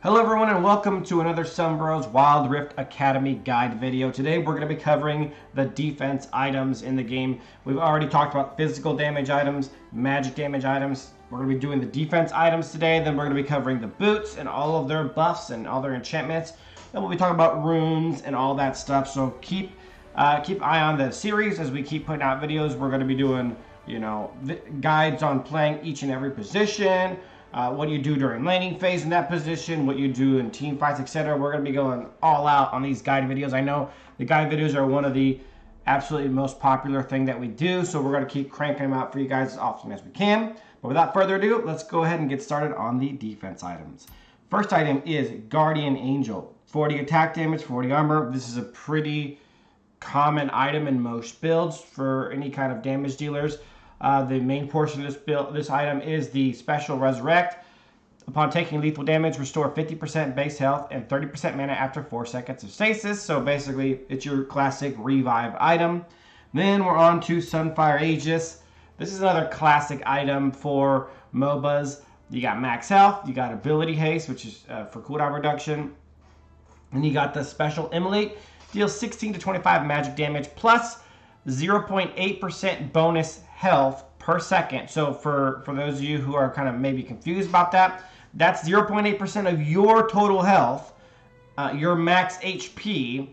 Hello everyone and welcome to another Sunbros Wild Rift Academy guide video. Today we're going to be covering the defense items in the game. We've already talked about physical damage items, magic damage items. We're going to be doing the defense items today. Then we're going to be covering the boots and all of their buffs and all their enchantments. Then we'll be talking about runes and all that stuff. So keep an eye on the series as we keep putting out videos. We're going to be doing, guides on playing each and every position. What you do during laning phase in that position, what you do in team fights, etc. We're going to be going all out on these guide videos. I know the guide videos are one of the absolutely most popular thing that we do, so we're going to keep cranking them out for you guys as often as we can. But without further ado, let's go ahead and get started on the defense items. First item is Guardian Angel. 40 attack damage, 40 armor. This is a pretty common item in most builds for any kind of damage dealers. The main portion of this item is the special Resurrect. Upon taking lethal damage, restore 50% base health and 30% mana after 4 seconds of stasis. So basically, it's your classic revive item. Then we're on to Sunfire Aegis. This is another classic item for MOBAs. You got max health, you got ability haste, which is for cooldown reduction. And you got the special Immolate. Deals 16 to 25 magic damage plus 0.8% bonus health per second. So for those of you who are kind of maybe confused about that, that's 0.8% of your total health, your max HP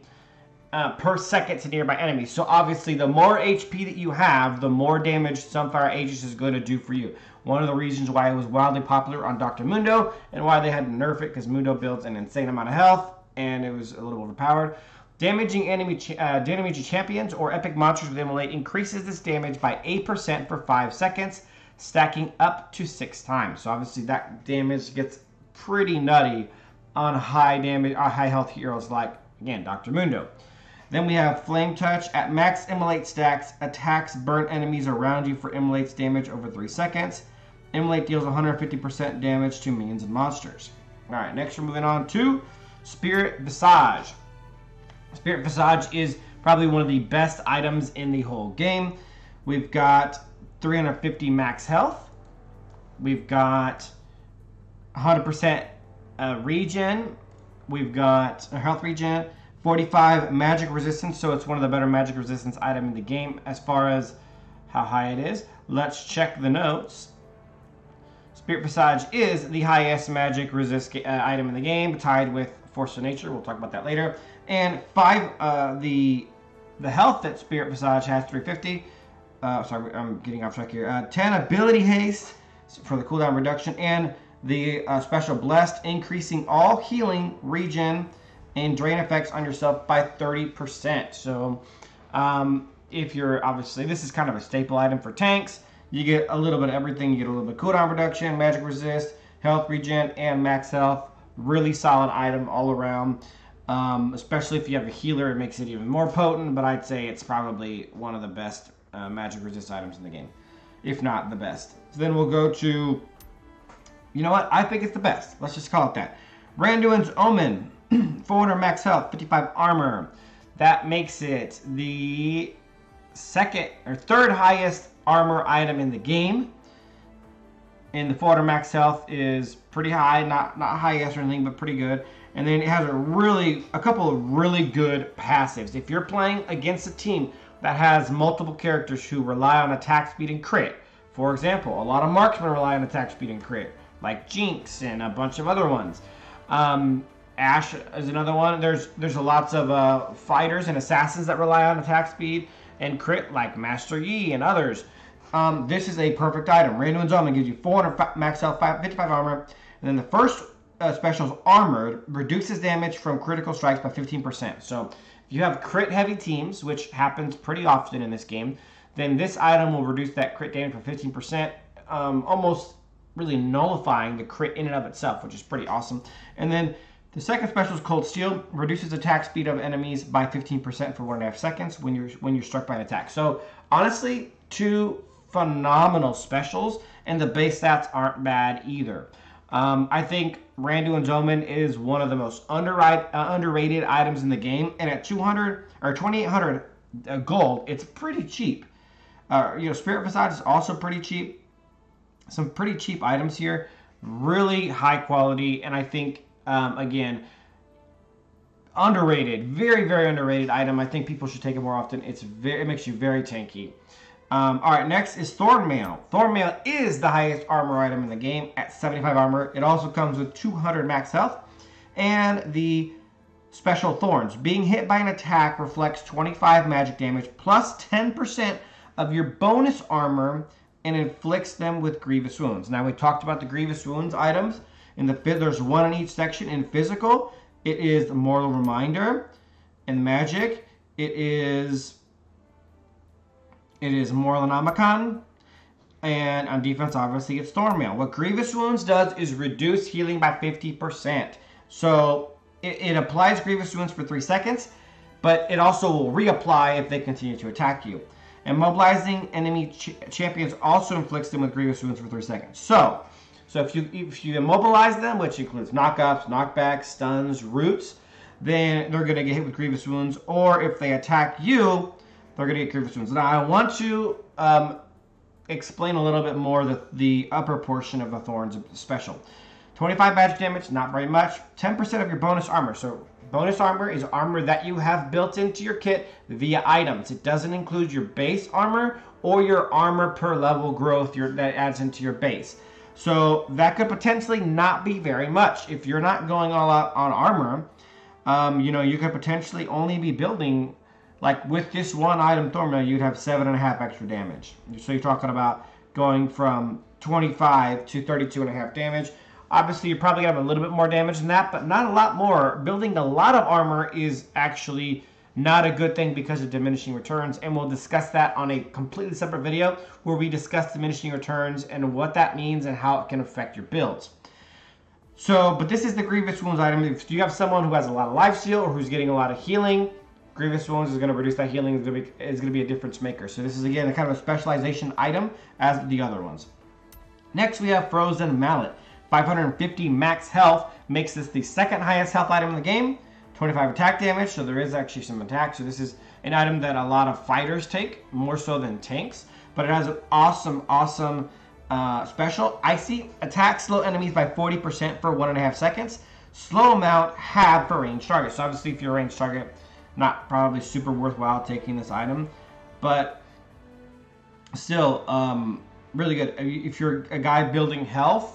per second to nearby enemies. So obviously the more HP that you have, the more damage Sunfire Aegis is going to do for you. One of the reasons why it was wildly popular on Dr. Mundo and why they had to nerf it, because Mundo builds an insane amount of health and it was a little overpowered. Damaging enemy champions or epic monsters with Immolate increases this damage by 8% for 5 seconds, stacking up to 6 times. So obviously that damage gets pretty nutty on high health heroes like, again, Dr. Mundo. Then we have Flame Touch. At max Immolate stacks, attacks burn enemies around you for Immolate's damage over 3 seconds. Immolate deals 150% damage to minions and monsters. Alright, next we're moving on to Spirit Visage. Spirit Visage is probably one of the best items in the whole game. We've got 350 max health. We've got 100% regen. We've got health regen. 45 magic resistance, so it's one of the better magic resistance item in the game as far as how high it is. Let's check the notes. Spirit Visage is the highest magic resist item in the game, tied with Force of Nature. We'll talk about that later. And the health that Spirit Visage has, 350. Sorry, I'm getting off track here. 10 ability haste for the cooldown reduction, and the special Blessed, increasing all healing, regen, and drain effects on yourself by 30%. So if you're, obviously, this is kind of a staple item for tanks. You get a little bit of everything. You get a little bit of cooldown reduction, magic resist, health regen, and max health. Really solid item all around. Especially if you have a healer, it makes it even more potent, but I'd say it's probably one of the best magic resist items in the game, if not the best. So then we'll go to, you know what, I think it's the best. Let's just call it that. Randuin's Omen, 400 max health, 55 armor. That makes it the third highest armor item in the game. And the 400 max health is pretty high, not highest or anything, but pretty good. And then it has a couple of really good passives. If you're playing against a team that has multiple characters who rely on attack speed and crit, for example, a lot of marksmen rely on attack speed and crit, like Jinx and a bunch of other ones. Ashe is another one. There's lots of fighters and assassins that rely on attack speed and crit, like Master Yi and others. This is a perfect item. Randuin's Omen gives you 400 max health, 55 armor, and then the first special's Armored reduces damage from critical strikes by 15%. So if you have crit heavy teams, which happens pretty often in this game, then this item will reduce that crit damage by 15%, almost really nullifying the crit in and of itself, which is pretty awesome. And then the second special is Cold Steel, reduces attack speed of enemies by 15% for 1.5 seconds when you're struck by an attack. So honestly, two phenomenal specials, and the base stats aren't bad either. I think Randuin's Omen is one of the most underrated items in the game, and at 200 or 2,800 gold, it's pretty cheap. Spirit Visage is also pretty cheap. Some pretty cheap items here, really high quality, and I think Again, underrated, very, very underrated item. I think people should take it more often. It makes you very tanky. All right, next is Thornmail. Thornmail is the highest armor item in the game at 75 armor. It also comes with 200 max health. And the special Thorns. Being hit by an attack reflects 25 magic damage plus 10% of your bonus armor and inflicts them with grievous wounds. Now, we talked about the grievous wounds items. There's one in each section. In physical, it is the Mortal Reminder. In magic, it is Morlanomicon, and on defense, obviously, it's Thornmail. What Grievous Wounds does is reduce healing by 50%. So it applies Grievous Wounds for 3 seconds, but it also will reapply if they continue to attack you. And mobilizing enemy champions also inflicts them with Grievous Wounds for 3 seconds. So if you immobilize them, which includes knockups, knockbacks, stuns, roots, then they're going to get hit with Grievous Wounds. Or if they attack you, they're going to get Grievous Wounds. Now, I want to explain a little bit more the upper portion of the Thorns special. 25 magic damage, not very much. 10% of your bonus armor. So bonus armor is armor that you have built into your kit via items. It doesn't include your base armor or your armor per level growth that adds into your base. So that could potentially not be very much. If you're not going all out on armor, you could potentially only be building, like with this one item Thornmail, you'd have 7.5 extra damage. So you're talking about going from 25 to 32.5 damage. Obviously, you're probably going to have a little bit more damage than that, but not a lot more. Building a lot of armor is actually not a good thing because of diminishing returns, and we'll discuss that on a completely separate video where we discuss diminishing returns and what that means and how it can affect your builds. But this is the Grievous Wounds item. If you have someone who has a lot of lifesteal or who's getting a lot of healing, Grievous Wounds is going to reduce that healing. Is going to be a difference maker. So this is, again, a kind of a specialization item as the other ones. Next, we have Frozen Mallet. 550 max health makes this the second highest health item in the game. 25 attack damage, so there is actually some attack. So this is an item that a lot of fighters take, more so than tanks. But it has an awesome special. Icy. Attack slow enemies by 40% for 1.5 seconds. Slow amount half for ranged targets. So obviously, if you're a ranged target, not probably super worthwhile taking this item, but still really good. If you're a guy building health,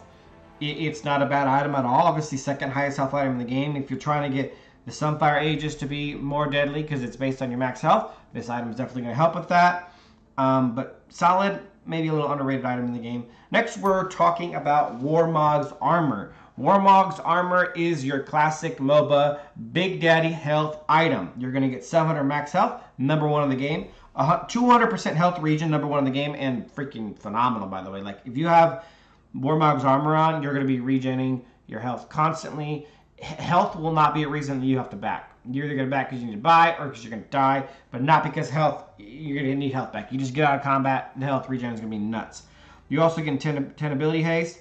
it's not a bad item at all. Obviously, second highest health item in the game. If you're trying to get the Sunfire Aegis to be more deadly because it's based on your max health, this item is definitely going to help with that. But solid, maybe a little underrated item in the game. Next, we're talking about Warmog's Armor. Warmog's Armor is your classic MOBA Big Daddy health item. You're going to get 700 max health, number 1 in the game. 200% health regen, number 1 in the game, and freaking phenomenal, by the way. Like, if you have Warmog's Armor on, you're going to be regenerating your health constantly. Health will not be a reason that you have to back. You're either going to back because you need to buy or because you're going to die, but not because you're going to need health back. You just get out of combat, the health regen is going to be nuts. You also get 10 ability haste,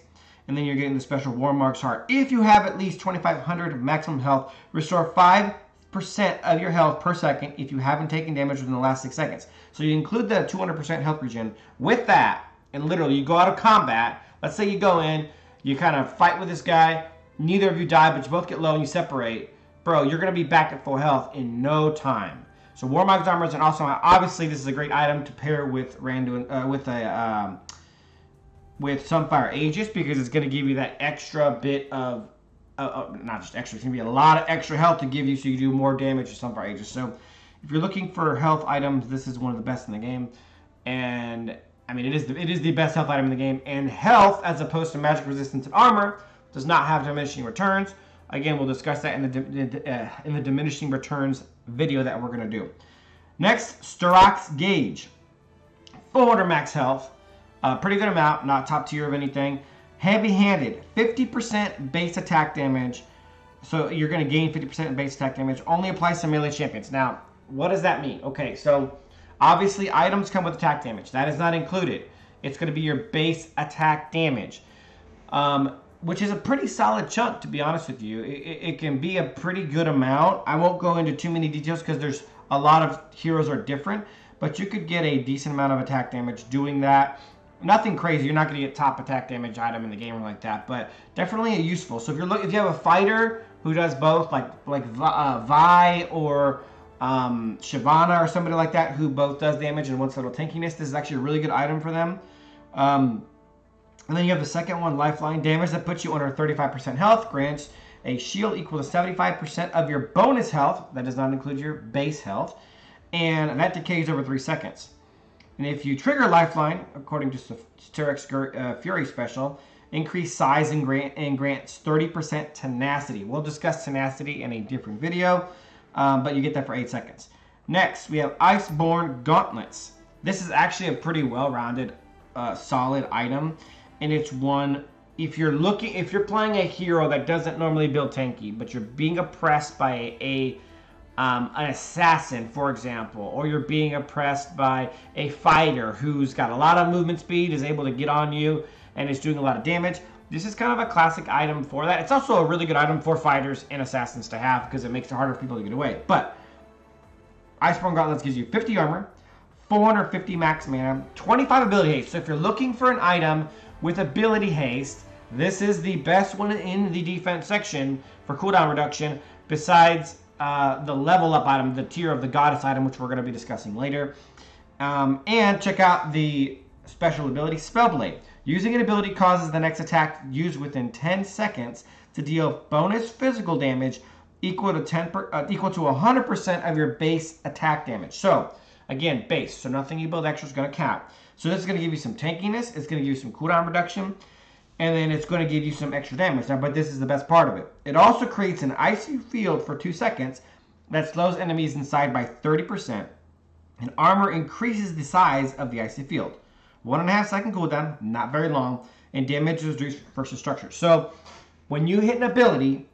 and then you're getting the special Warmog's Heart. If you have at least 2,500 maximum health, restore 5% of your health per second if you haven't taken damage within the last 6 seconds. So you include the 200% health regen with that, and literally you go out of combat. Let's say you go in, you kind of fight with this guy, neither of you die, but you both get low and you separate. Bro, you're going to be back at full health in no time. So Warmog's Armor is an awesome item. Obviously, this is a great item to pair with with Sunfire Aegis because it's going to give you that extra bit of, not just extra, it's going to be a lot of extra health to give you so you do more damage with Sunfire Aegis. So if you're looking for health items, this is one of the best in the game. And I mean, it is the best health item in the game. And health, as opposed to magic resistance and armor, does not have diminishing returns. Again, we'll discuss that in the diminishing returns video that we're going to do. Next, Sterok's Gauge. 400 max health. Pretty good amount, not top tier of anything. Heavy-handed, 50% base attack damage. So you're going to gain 50% base attack damage. Only applies to melee champions. Now, what does that mean? Okay, so obviously items come with attack damage. That is not included. It's going to be your base attack damage. Which is a pretty solid chunk, to be honest with you. It can be a pretty good amount. I won't go into too many details because there's a lot of heroes are different, but you could get a decent amount of attack damage doing that. Nothing crazy. You're not going to get top attack damage item in the game or like that, but definitely a useful. So if you have a fighter who does both, like Vi or Shyvana or somebody like that, who both does damage and wants a little tankiness, this is actually a really good item for them. And then you have the second one, Lifeline. Damage that puts you under 35% health, grants a shield equal to 75% of your bonus health. That does not include your base health, and that decays over 3 seconds. And if you trigger Lifeline, according to Sterak's Fury special, increase size and grants 30% tenacity. We'll discuss tenacity in a different video, but you get that for 8 seconds. Next, we have Iceborne Gauntlets. This is actually a pretty well-rounded, solid item, and it's one. If you're playing a hero that doesn't normally build tanky, but you're being oppressed by an assassin, for example, or you're being oppressed by a fighter who's got a lot of movement speed, is able to get on you, and is doing a lot of damage, this is kind of a classic item for that. It's also a really good item for fighters and assassins to have because it makes it harder for people to get away. But Iceborne Gauntlets gives you 50 armor, 450 max mana, 25 ability haste. So if you're looking for an item with ability haste, this is the best one in the defense section for cooldown reduction, besides the level up item, the tier of the goddess item, which we're going to be discussing later. And check out the special ability, Spellblade. Using an ability causes the next attack used within 10 seconds to deal bonus physical damage equal to 100% of your base attack damage. So again, base. So nothing you build extra is going to count. So this is going to give you some tankiness. It's going to give you some cooldown reduction. And then it's going to give you some extra damage. Now, but this is the best part of it. It also creates an icy field for 2 seconds that slows enemies inside by 30%. And armor increases the size of the icy field. 1.5 second cooldown, not very long, and damage is reduced versus structure. So when you hit an ability,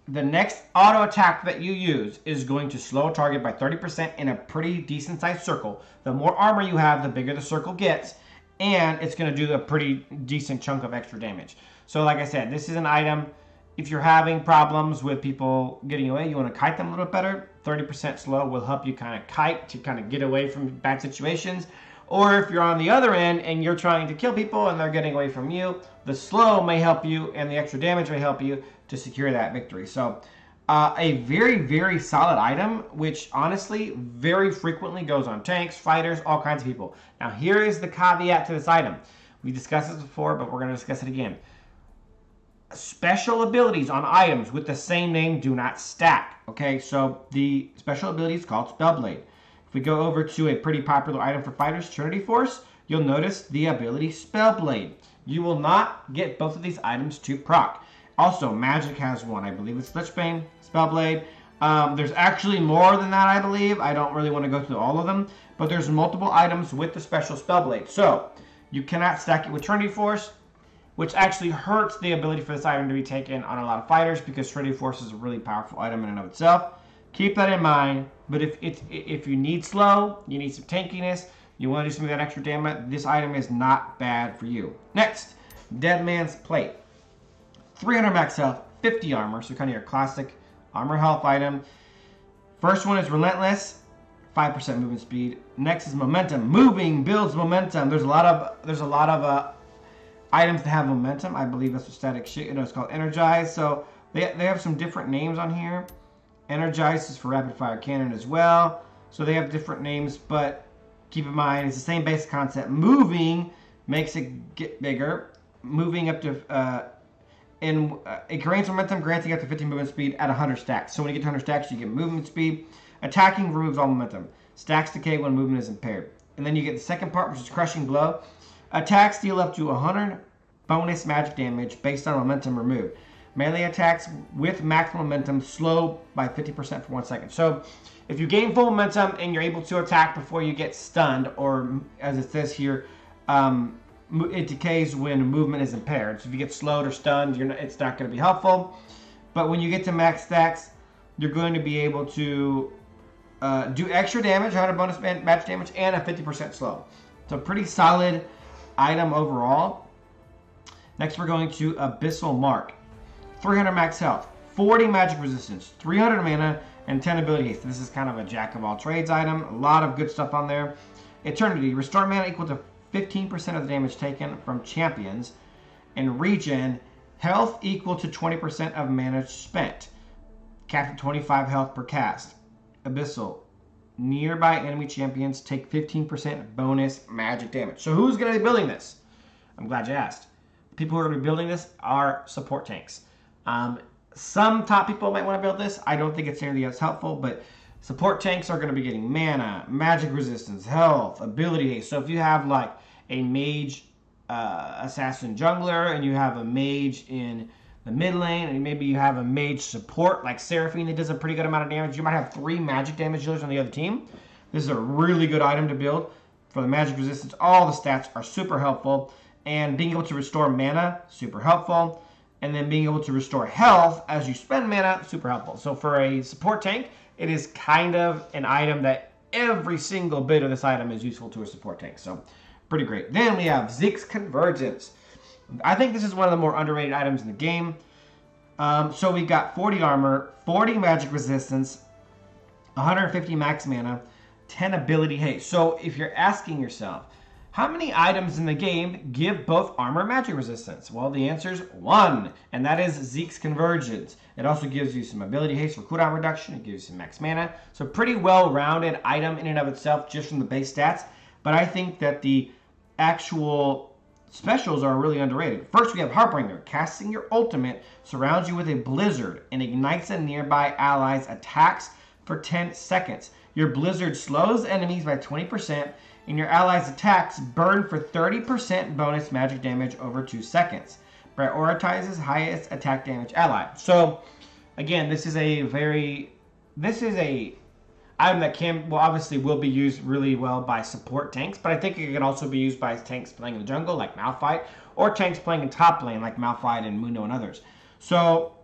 the next auto attack that you use is going to slow a target by 30% in a pretty decent sized circle. The more armor you have, the bigger the circle gets, and it's going to do a pretty decent chunk of extra damage. So like I said, this is an item, if you're having problems with people getting away, you want to kite them a little bit better, 30% slow will help you kind of kite to kind of get away from bad situations. Or if you're on the other end and you're trying to kill people and they're getting away from you, the slow may help you and the extra damage may help you to secure that victory. So a very, very solid item, which honestly very frequently goes on tanks, fighters, all kinds of people. Now here is the caveat to this item. We discussed this before, but we're going to discuss it again. Special abilities on items with the same name do not stack. Okay, so the special ability is called Spellblade. If we go over to a pretty popular item for fighters, Trinity Force, you'll notice the ability Spellblade. You will not get both of these items to proc. Also, Magic has one. I believe it's Lichbane, Spellblade. There's actually more than that, I believe. I don't really want to go through all of them, but there's multiple items with the special Spellblade. So, you cannot stack it with Trinity Force, which actually hurts the ability for this item to be taken on a lot of fighters because Trinity Force is a really powerful item in and of itself. Keep that in mind, but if you need slow, you need some tankiness, you want to do some of that extra damage, this item is not bad for you. Next, Dead Man's Plate. 300 max health, 50 armor, so kind of your classic armor health item. First one is Relentless, 5% movement speed. Next is Momentum. Moving builds momentum. There's a lot of items that have momentum. I believe that's what static shit. It's called Energize. So they have some different names on here. Energize is for rapid fire cannon as well. So they have different names, but keep in mind it's the same basic concept. Moving makes it get bigger. Moving up to it grants momentum, granting up to 50 movement speed at 100 stacks. So when you get to 100 stacks, you get movement speed. Attacking removes all momentum. Stacks decay when movement is impaired. And then you get the second part, which is Crushing Blow. Attacks deal up to 100 bonus magic damage based on momentum removed. Melee attacks with maximum momentum slow by 50% for 1 second. So if you gain full momentum and you're able to attack before you get stunned, or as it says here, it decays when movement is impaired. So if you get slowed or stunned, it's not going to be helpful. But when you get to max stacks, you're going to be able to do extra damage, 100 bonus match damage, and a 50% slow. So pretty solid item overall. Next we're going to Abyssal Mark. 300 max health, 40 magic resistance, 300 mana, and 10 ability haste. This is kind of a jack of all trades item. A lot of good stuff on there. Eternity, restore mana equal to 15% of the damage taken from champions. And regen, health equal to 20% of mana spent. Capped at 25 health per cast. Abyssal, nearby enemy champions take 15% bonus magic damage. So who's going to be building this? I'm glad you asked. The people who are going to be building this are support tanks. Some top people might want to build this. I don't think it's nearly as helpful, but support tanks are going to be getting mana, magic resistance, health, ability haste. So if you have like a mage assassin jungler and you have a mage in the mid lane and maybe you have a mage support like Seraphine that does a pretty good amount of damage, you might have 3 magic damage dealers on the other team. This is a really good item to build for the magic resistance. All the stats are super helpful, and being able to restore mana, super helpful, and then being able to restore health as you spend mana, super helpful. So for a support tank, it is kind of an item that every single bit of this item is useful to a support tank. So pretty great. Then we have Zeke's Convergence. I think this is one of the more underrated items in the game. So we got 40 armor, 40 magic resistance, 150 max mana, 10 ability haste. So if you're asking yourself, how many items in the game give both armor and magic resistance? Well, the answer is 1, and that is Zeke's Convergence. It also gives you some ability haste for cooldown reduction. It gives you some max mana. So pretty well-rounded item in and of itself just from the base stats. But I think that the actual specials are really underrated. First, we have Heartbringer. Casting your ultimate surrounds you with a blizzard and ignites a nearby ally's attacks for 10 seconds. Your blizzard slows enemies by 20%, and your allies' attacks burn for 30% bonus magic damage over 2 seconds. Prioritizes highest attack damage ally. So, again, this is a item that obviously will be used really well by support tanks, but I think it can also be used by tanks playing in the jungle like Malphite, or tanks playing in top lane like Malphite and Mundo and others. So,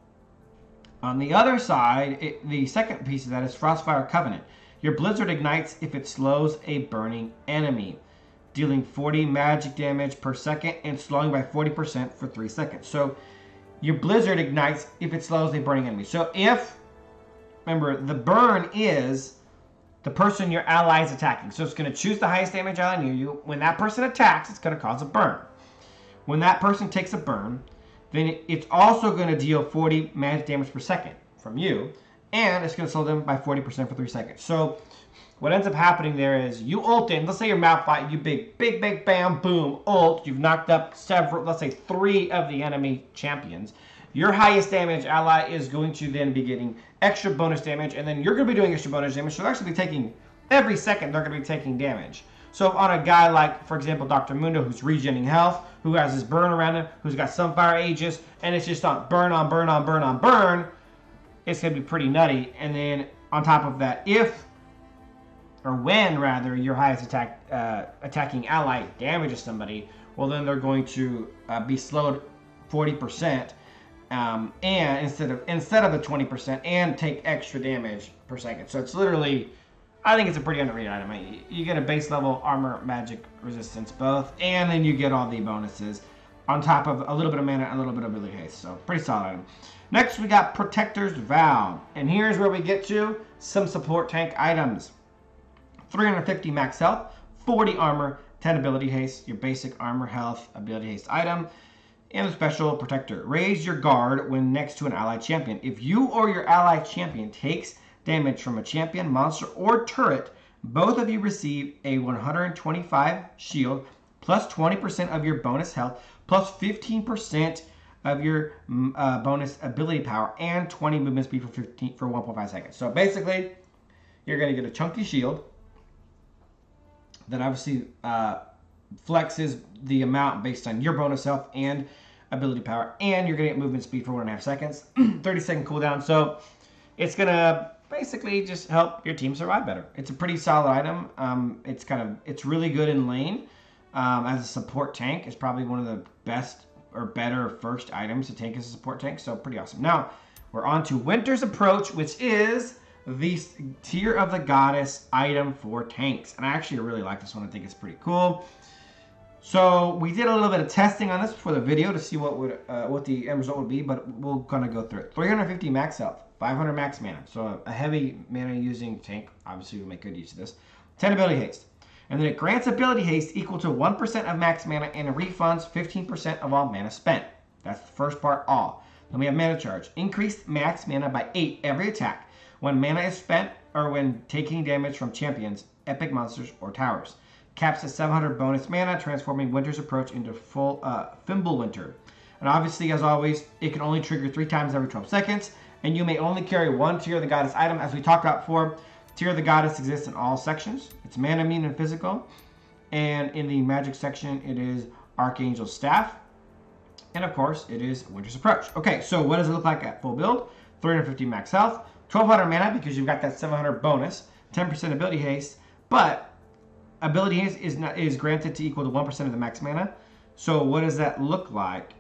on the other side, the second piece of that is Frostfire Covenant. Your blizzard ignites if it slows a burning enemy, dealing 40 magic damage per second and slowing by 40% for 3 seconds. So your blizzard ignites if it slows a burning enemy. So remember, the burn is the person your ally is attacking. So it's going to choose the highest damage ally near you. When that person attacks, it's going to cause a burn. When that person takes a burn, then it's also going to deal 40 magic damage per second from you. And it's going to slow them by 40% for 3 seconds. So what ends up happening there is you ult in. Let's say you're Malphite. You big, bam, boom, ult. You've knocked up several, let's say 3 of the enemy champions. Your highest damage ally is going to then be getting extra bonus damage. And then you're going to be doing extra bonus damage. So they're actually taking, every second they're going to be taking damage. So on a guy like, for example, Dr. Mundo, who's regenerating health, who has his burn around him, who's got Sunfire Aegis, and it's just on burn on burn on burn on burn, it's going to be pretty nutty. And then on top of that, when your highest attacking ally damages somebody, well then they're going to be slowed 40%, and instead of the 20%, and take extra damage per second. So it's literally, I think it's a pretty underrated item. You get a base level armor, magic resistance both, and then you get all the bonuses on top of a little bit of mana and a little bit of ability haste. So pretty solid item. Next, we got Protector's Vow. And here's where we get to some support tank items. 350 max health, 40 armor, 10 ability haste, your basic armor, health, ability haste item, and a special protector. Raise your guard when next to an allied champion. If you or your allied champion takes damage from a champion, monster, or turret, both of you receive a 125 shield, plus 20% of your bonus health, plus 15% of your bonus ability power, and 20 movement speed for 1.5 seconds. So basically, you're going to get a chunky shield that obviously flexes the amount based on your bonus health and ability power, and you're going to get movement speed for 1.5 seconds, 30-second cooldown. So it's going to basically just help your team survive better. It's a pretty solid item. It's really good in lane. As a support tank, it's probably one of the best or better first items to tank as a support tank. So pretty awesome. Now we're on to Winter's Approach, which is the Tear of the Goddess item for tanks. And I actually really like this one. I think it's pretty cool. So we did a little bit of testing on this before the video to see what the end result would be, but we're gonna go through it. 350 max health, 500 max mana. So a heavy mana using tank obviously will make good use of this. 10 ability haste. And then it grants ability haste equal to 1% of max mana and refunds 15% of all mana spent. That's the first part, all. Then we have mana charge. Increase max mana by 8 every attack when mana is spent or when taking damage from champions, epic monsters, or towers. Caps at 700 bonus mana, transforming Winter's Approach into full Fimbulwinter. And obviously, as always, it can only trigger 3 times every 12 seconds, and you may only carry one Tear of the Goddess item. As we talked about before, Tear of the Goddess exists in all sections. It's mana, immune, and physical. And in the magic section, it is Archangel's Staff. And of course, it is Winter's Approach. Okay, so what does it look like at full build? 350 max health, 1200 mana because you've got that 700 bonus, 10% ability haste, but ability haste is granted to equal to 1% of the max mana. So what does that look like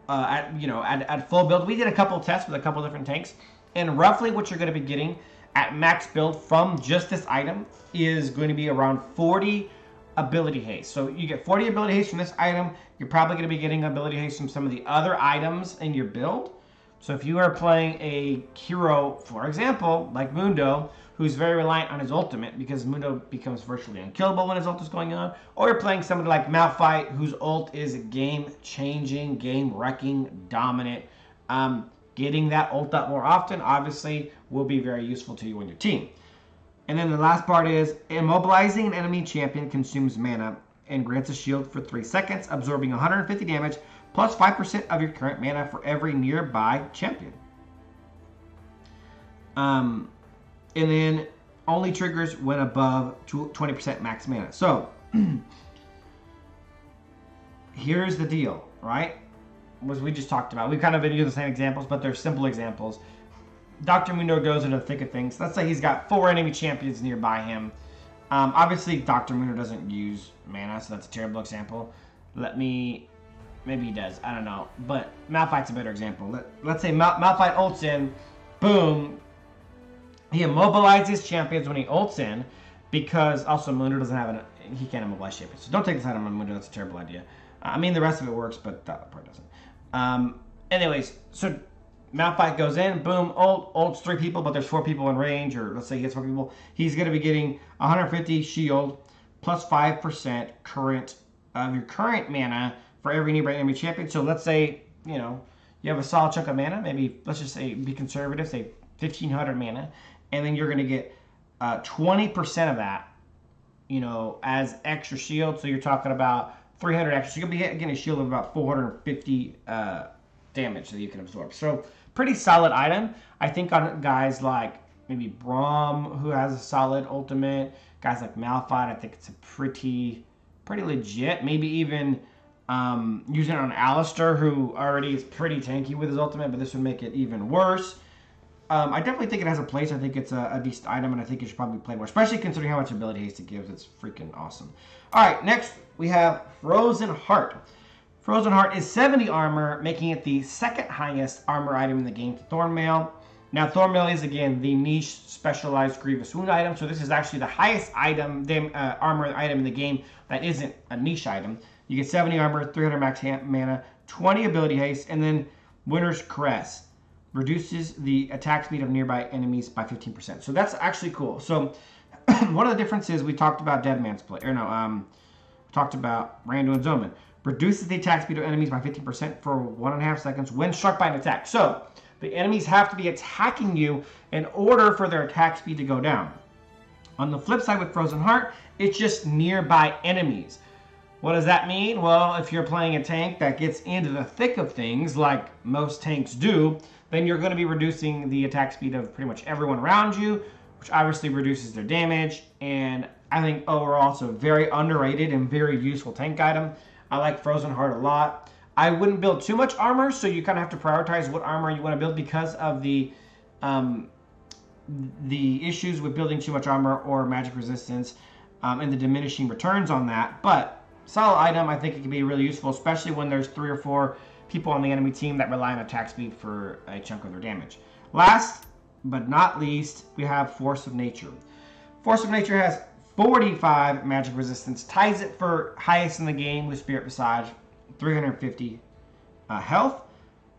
at full build? We did a couple tests with a couple different tanks, and roughly what you're going to be getting at max build from just this item is going to be around 40 ability haste. So you get 40 ability haste from this item. You're probably going to be getting ability haste from some of the other items in your build. So if you are playing a hero, for example, like Mundo, who's very reliant on his ultimate because Mundo becomes virtually unkillable when his ult is going on, or you're playing somebody like Malphite, whose ult is game-changing, game-wrecking, dominant, getting that ult up more often, obviously, will be very useful to you and your team. And then the last part is, immobilizing an enemy champion consumes mana and grants a shield for 3 seconds, absorbing 150 damage, plus 5% of your current mana for every nearby champion. And then only triggers when above 20% max mana. So, here's the deal, right? As we just talked about. We've kind of been using the same examples, but they're simple examples. Dr. Mundo goes into the thick of things. Let's say he's got 4 enemy champions nearby him. Obviously, Dr. Mundo doesn't use mana, so that's a terrible example. Maybe he does. I don't know. But Malphite's a better example. Let's say Malphite ults in. Boom. He immobilizes champions when he ults in, because also Mundo doesn't have he can't immobilize champions. So don't take this item on Mundo. That's a terrible idea. I mean, the rest of it works, but that part doesn't. Anyways, so Malphite goes in, boom, ults 3 people, but there's 4 people in range, or let's say he gets 4 people. He's going to be getting 150 shield plus 5% of your current mana for every nearby enemy champion. So let's say, you have a solid chunk of mana. Maybe, let's just say, be conservative, say 1,500 mana. And then you're going to get 20% of that, as extra shield. So you're talking about 300 extra. So you'll be getting a shield of about 450 damage that you can absorb. So pretty solid item. I think on guys like maybe Braum, who has a solid ultimate, guys like Malphite, I think it's a pretty legit. Maybe even using it on Alistar, who already is pretty tanky with his ultimate, but this would make it even worse. I definitely think it has a place. I think it's a decent item, and I think it should probably play more, especially considering how much ability haste it gives. It's freaking awesome. All right, next we have Frozen Heart. Frozen Heart is 70 armor, making it the 2nd highest armor item in the game to Thornmail. Now, Thornmail is, again, the niche specialized Grievous Wound item, so this is actually the highest armor item in the game that isn't a niche item. You get 70 armor, 300 max mana, 20 ability haste, and then Winter's Caress reduces the attack speed of nearby enemies by 15%. So that's actually cool. So one of the differences, we talked about Deadman's Play, talked about Randu and Zoman. Reduces the attack speed of enemies by 15% for 1.5 seconds when struck by an attack. So the enemies have to be attacking you in order for their attack speed to go down. On the flip side with Frozen Heart, it's just nearby enemies. What does that mean? Well, if you're playing a tank that gets into the thick of things, like most tanks do, then you're going to be reducing the attack speed of pretty much everyone around you, which obviously reduces their damage. And I think overall it's a very underrated and very useful tank item. I like Frozen Heart a lot. I wouldn't build too much armor, so you kind of have to prioritize what armor you want to build because of the issues with building too much armor or magic resistance and the diminishing returns on that. But solid item, I think it can be really useful, especially when there's 3 or 4 people on the enemy team that rely on attack speed for a chunk of their damage. Last but not least, we have Force of Nature. Force of Nature has 45 magic resistance, ties it for highest in the game with Spirit Visage, 350 health.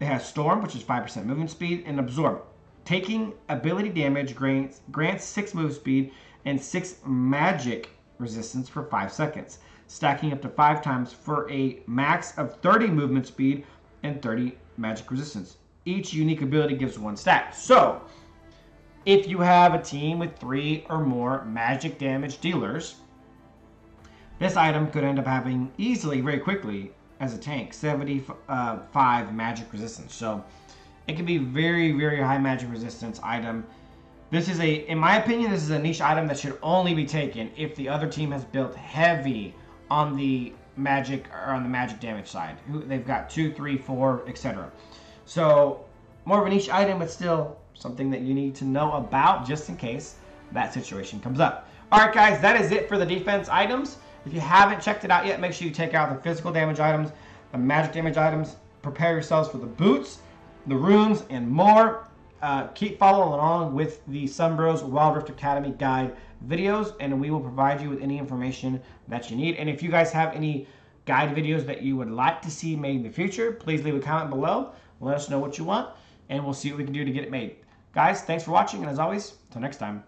It has Storm, which is 5% movement speed, and Absorb. Taking ability damage grants 6 move speed and 6 magic resistance for 5 seconds, stacking up to 5 times for a max of 30 movement speed and 30 magic resistance. Each unique ability gives 1 stack. So, if you have a team with 3 or more magic damage dealers, this item could end up having easily, very quickly, as a tank, 75 magic resistance. So, it can be very, very high magic resistance item. This is in my opinion, this is a niche item that should only be taken if the other team has built heavy on the magic or on the magic damage side. They've got 2, 3, 4, etc. So more of a niche item, but still something that you need to know about just in case that situation comes up. All right, guys, that is it for the defense items. If you haven't checked it out yet, make sure you check out the physical damage items, the magic damage items. Prepare yourselves for the boots, the runes, and more. Keep following along with the Sunbros Wild Rift Academy guide videos, and we will provide you with any information that you need. And if you guys have any guide videos that you would like to see made in the future, please leave a comment below. Let us know what you want, and we'll see what we can do to get it made. Guys, thanks for watching, and as always, until next time.